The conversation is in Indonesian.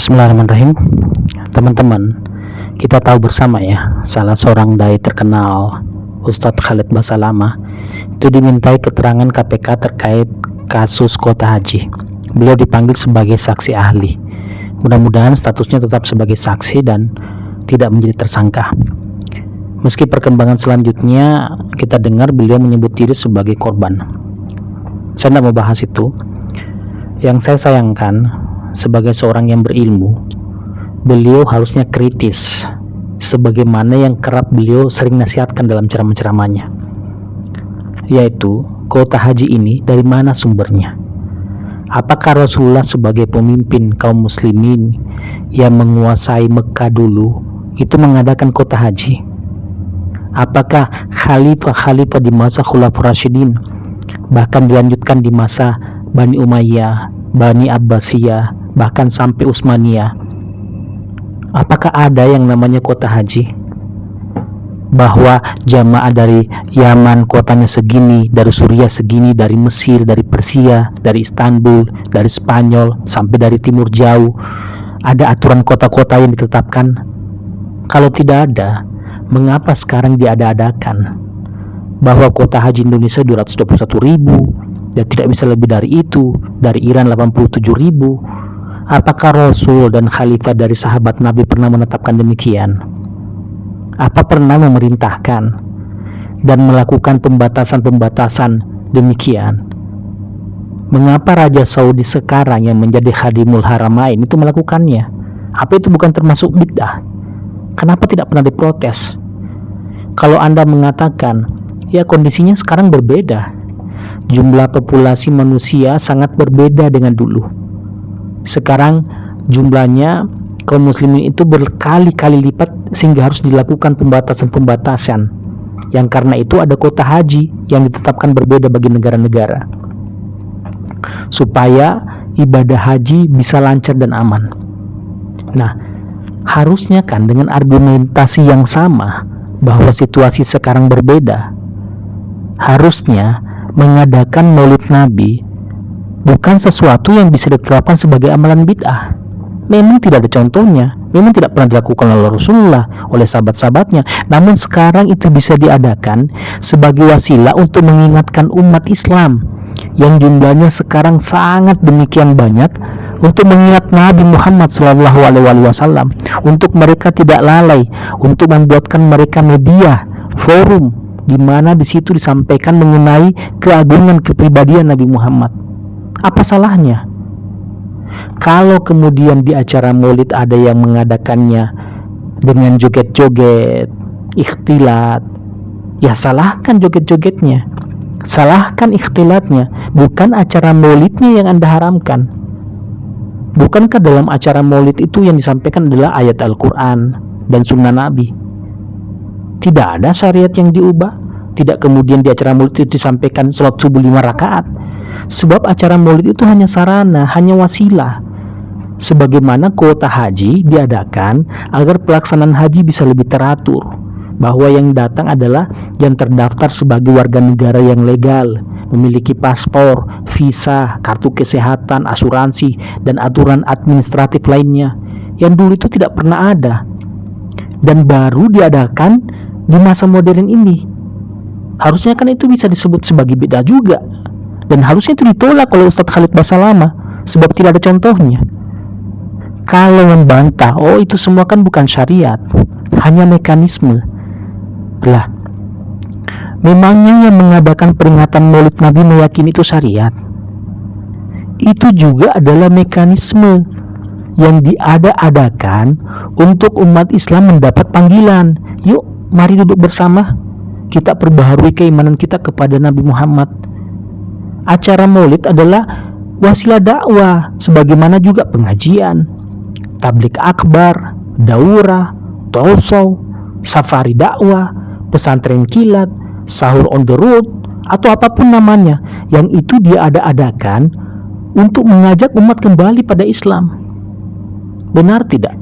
Bismillahirrahmanirrahim. Teman-teman, kita tahu bersama ya, salah seorang dai terkenal, Ustadz Khalid Basalamah, itu dimintai keterangan KPK terkait kasus kuota haji. Beliau dipanggil sebagai saksi ahli. Mudah-mudahan statusnya tetap sebagai saksi dan tidak menjadi tersangka. Meski perkembangan selanjutnya kita dengar beliau menyebut diri sebagai korban. Saya tidak mau bahas itu. Yang saya sayangkan, sebagai seorang yang berilmu, beliau harusnya kritis sebagaimana yang kerap beliau sering nasihatkan dalam ceramah-ceramahnya, yaitu kuota haji ini dari mana sumbernya. Apakah Rasulullah sebagai pemimpin kaum muslimin yang menguasai Mekah dulu itu mengadakan kuota haji? Apakah khalifah-khalifah di masa Khulafaur Rasyidin, bahkan dilanjutkan di masa Bani Umayyah, Bani Abbasiyah, bahkan sampai Utsmaniyah, apakah ada yang namanya kuota haji? Bahwa jamaah dari Yaman kuotanya segini, dari Suriah segini, dari Mesir, dari Persia, dari Istanbul, dari Spanyol, sampai dari timur jauh, ada aturan kota-kota yang ditetapkan? Kalau tidak ada, mengapa sekarang diada-adakan bahwa kuota haji Indonesia 221.000 dan tidak bisa lebih dari itu, dari Iran 87.000? Apakah Rasul dan Khalifah dari sahabat Nabi pernah menetapkan demikian? Apa pernah memerintahkan dan melakukan pembatasan-pembatasan demikian? Mengapa Raja Saudi sekarang yang menjadi Khadimul Haramain itu melakukannya? Apa itu bukan termasuk bid'ah? Kenapa tidak pernah diprotes? Kalau Anda mengatakan, ya kondisinya sekarang berbeda, jumlah populasi manusia sangat berbeda dengan dulu. Sekarang jumlahnya kaum muslimin itu berkali-kali lipat sehingga harus dilakukan pembatasan-pembatasan, yang karena itu ada kuota haji yang ditetapkan berbeda bagi negara-negara supaya ibadah haji bisa lancar dan aman. Nah, harusnya kan dengan argumentasi yang sama bahwa situasi sekarang berbeda, harusnya mengadakan Maulid Nabi bukan sesuatu yang bisa ditetapkan sebagai amalan bid'ah. Memang tidak ada contohnya, memang tidak pernah dilakukan oleh Rasulullah, oleh sahabat-sahabatnya. Namun sekarang itu bisa diadakan sebagai wasilah untuk mengingatkan umat Islam yang jumlahnya sekarang sangat demikian banyak, untuk mengingat Nabi Muhammad SAW, untuk mereka tidak lalai, untuk membuatkan mereka media, forum, di mana di situ disampaikan mengenai keagungan kepribadian Nabi Muhammad. Apa salahnya? Kalau kemudian di acara maulid ada yang mengadakannya dengan joget-joget, ikhtilat, ya salahkan joget-jogetnya, salahkan ikhtilatnya, bukan acara maulidnya yang Anda haramkan. Bukankah dalam acara maulid itu yang disampaikan adalah ayat Al-Quran dan sunnah Nabi? Tidak ada syariat yang diubah. Tidak kemudian di acara maulid itu disampaikan sholat subuh 5 rakaat. Sebab acara maulid itu hanya sarana, hanya wasilah. Sebagaimana kuota haji diadakan agar pelaksanaan haji bisa lebih teratur, bahwa yang datang adalah yang terdaftar sebagai warga negara yang legal, memiliki paspor, visa, kartu kesehatan, asuransi, dan aturan administratif lainnya yang dulu itu tidak pernah ada dan baru diadakan di masa modern ini. Harusnya kan itu bisa disebut sebagai bid'ah juga, dan harusnya itu ditolak oleh Ustadz Khalid Basalamah sebab tidak ada contohnya. Kalau membantah, oh itu semua kan bukan syariat, hanya mekanisme. Lah, memangnya yang mengadakan peringatan Maulid Nabi meyakini itu syariat? Itu juga adalah mekanisme yang diada-adakan untuk umat Islam mendapat panggilan. Yuk, mari duduk bersama, kita perbaharui keimanan kita kepada Nabi Muhammad. Acara maulid adalah wasilah dakwah, sebagaimana juga pengajian, tablik akbar, daurah, tausaw, safari dakwah, pesantren kilat, sahur on the road, atau apapun namanya, yang itu dia ada-adakan untuk mengajak umat kembali pada Islam. Benar tidak?